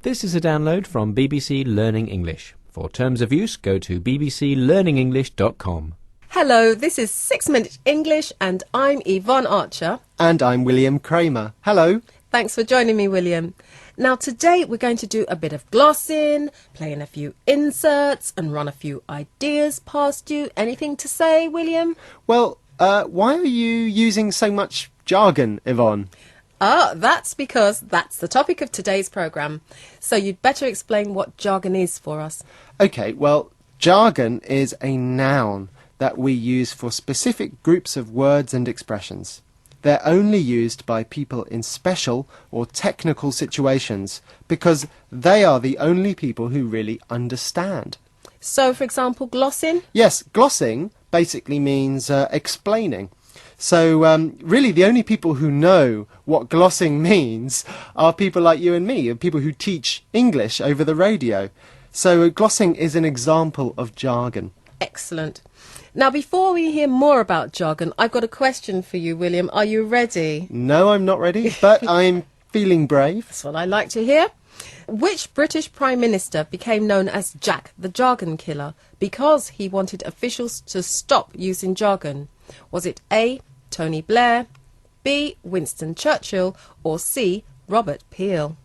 This is a download from BBC Learning English. For terms of use, go to bbclearningenglish.com. Hello, this is 6 Minute English and I'm Yvonne Archer. And I'm William Kramer. Hello. Thanks for joining me, William. Now today we're going to do a bit of glossing, play in a few inserts and run a few ideas past you. Anything to say, William? Well, why are you using so much jargon, Yvonne? That's because that's the topic of today's programme. So you'd better explain what jargon is for us. OK, well, jargon is a noun that we use for specific groups of words and expressions. They're only used by people in special or technical situations because they are the only people who really understand. So, for example, glossing? Yes, glossing basically means explaining. So really the only people who know what glossing means are people like you and me, people who teach English over the radio. So glossing is an example of jargon. Excellent. Now, before we hear more about jargon, I've got a question for you, William. Are you ready? No, I'm not ready, but I'm feeling brave. That's what I like to hear. Which British Prime Minister became known as Jack the Jargon Killer because he wanted officials to stop using jargon? Was it A, Tony Blair, B, Winston Churchill, or C, Robert Peel?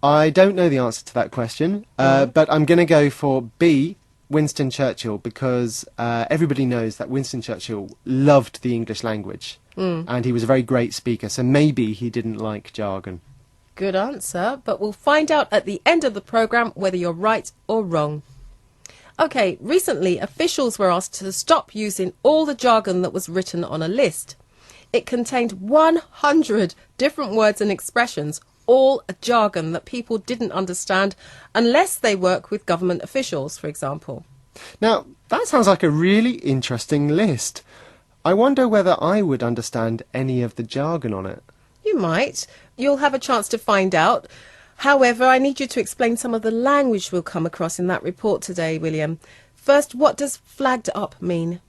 I don't know the answer to that question, but I'm going to go for B, Winston Churchill, because everybody knows that Winston Churchill loved the English language and he was a very great speaker, so maybe he didn't like jargon. Good answer, but we'll find out at the end of the programme whether you're right or wrong. OK, recently officials were asked to stop using all the jargon that was written on a list. It contained 100 different words and expressions, all a jargon that people didn't understand unless they work with government officials, for example. Now, that sounds like a really interesting list. I wonder whether I would understand any of the jargon on it. You might. You'll have a chance to find out. However, I need you to explain some of the language we'll come across in that report today, William. First, what does flagged up mean?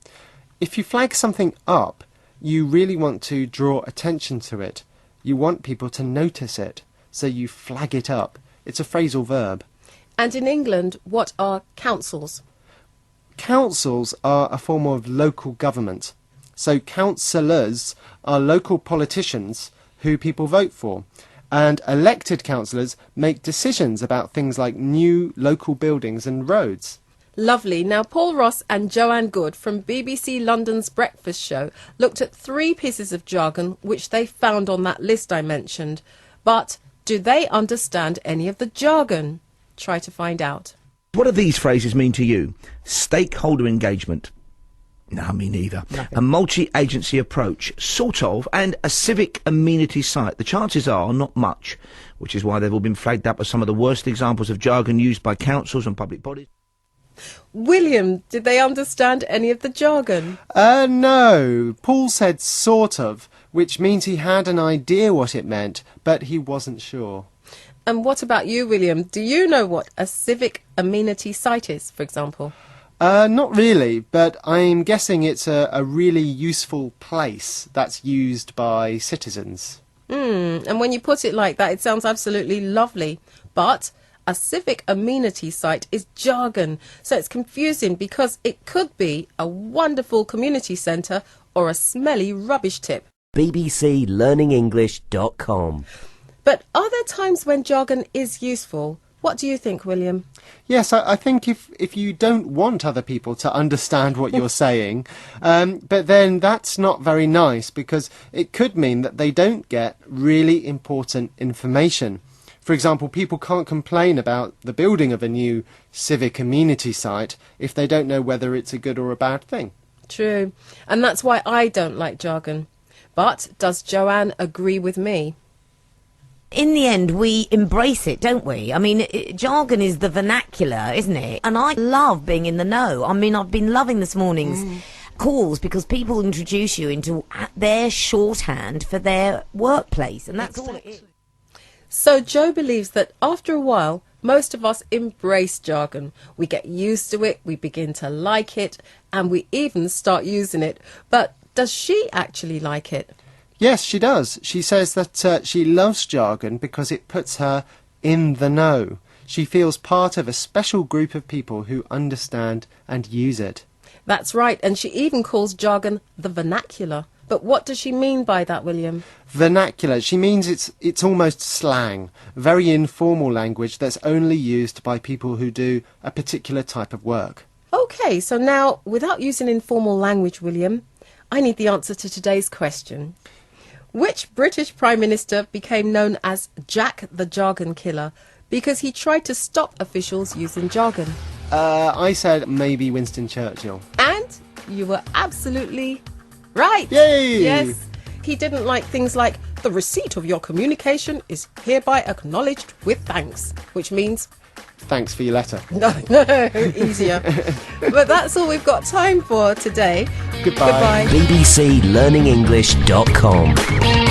If you flag something up, you really want to draw attention to it. You want people to notice it, so you flag it up. It's a phrasal verb. And in England, what are councils? Councils are a form of local government. So councillors are local politicians who people vote for. And elected councillors make decisions about things like new local buildings and roads. Lovely. Now, Paul Ross and Joanne Good from BBC London's Breakfast Show looked at 3 pieces of jargon which they found on that list I mentioned. But do they understand any of the jargon? Try to find out. What do these phrases mean to you? Stakeholder engagement. No, me neither. Nothing. A multi-agency approach, sort of, and a civic amenity site. The chances are not much, which is why they've all been flagged up as some of the worst examples of jargon used by councils and public bodies. William, did they understand any of the jargon? No. Paul said sort of, which means he had an idea what it meant, but he wasn't sure. And what about you, William? Do you know what a civic amenity site is, for example? Not really, but I'm guessing it's a really useful place that's used by citizens. And when you put it like that, it sounds absolutely lovely. But a civic amenity site is jargon, so it's confusing because it could be a wonderful community centre or a smelly rubbish tip. bbclearningenglish.com. But are there times when jargon is useful? What do you think, William? Yes, I think if you don't want other people to understand what you're saying, but then that's not very nice because it could mean that they don't get really important information. For example, people can't complain about the building of a new civic amenity site if they don't know whether it's a good or a bad thing. True. And that's why I don't like jargon. But does Joanne agree with me? In the end, we embrace it, don't we? I mean, jargon is the vernacular, isn't it? And I love being in the know. I mean, I've been loving this morning's calls because people introduce you into their shorthand for their workplace, and that's all it is. So Joe believes that after a while, most of us embrace jargon. We get used to it, we begin to like it, and we even start using it. But does she actually like it? Yes, she does. She says that she loves jargon because it puts her in the know. She feels part of a special group of people who understand and use it. That's right, and she even calls jargon the vernacular. But what does she mean by that, William? Vernacular, she means it's almost slang, very informal language that's only used by people who do a particular type of work. Okay, so now, without using informal language, William, I need the answer to today's question. Which British Prime Minister became known as Jack the Jargon Killer because he tried to stop officials using jargon? I said maybe Winston Churchill. And you were absolutely right. Yay! Yes. He didn't like things like, the receipt of your communication is hereby acknowledged with thanks, which means, Thanks for your letter. no, easier. But that's all we've got time for today. Goodbye. Goodbye. bbclearningenglish.com